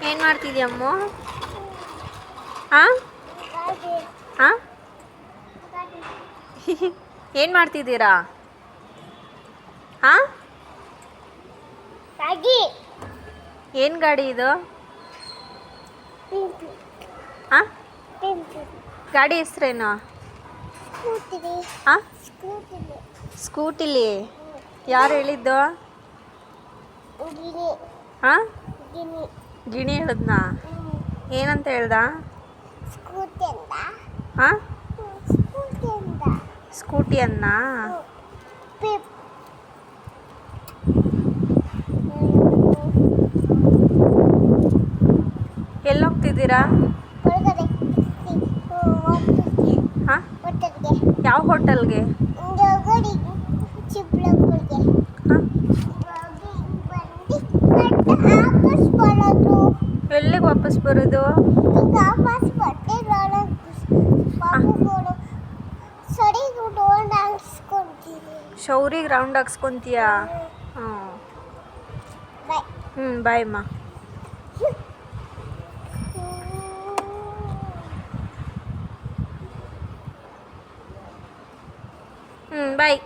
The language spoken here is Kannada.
ಏನು ಮಾಡ್ತಿದ್ಯಮ್ಮ? ಹಾಂ ಹಾಂ ಏನು ಮಾಡ್ತಿದ್ದೀರಾ? ಹಾಂ ಏನು ಗಾಡಿ ಇದು? ಹಾಂ ಗಾಡಿ ಹೆಸ್ರೇನು? ಹಾಂ ಸ್ಕೂಟಿಲಿ ಯಾರು ಹೇಳಿದ್ದು? ಹಾಂ ಗಿಣಿ ಹೇಳಿದ್ನಾ? ಏನಂತ ಹೇಳ್ದ? ಹಾಂ ಸ್ಕೂಟಿ ಅನ್ನ ಎಲ್ಲೋಗ್ತಿದ್ದೀರಾ? ಹಾಂ ಯಾವ ಹೋಟೆಲ್ಗೆ? ಎಲ್ಲಿಗೆ ವಾಪಸ್ ಬರೋದು? ಶೌರಿಗೆ ರೌಂಡ್ ಹಾಕ್ಸ್ಕೊತೀಯಾ? ಹ್ಞೂ ಬಾಯ್ ಅಮ್ಮ. ಬಾಯ್.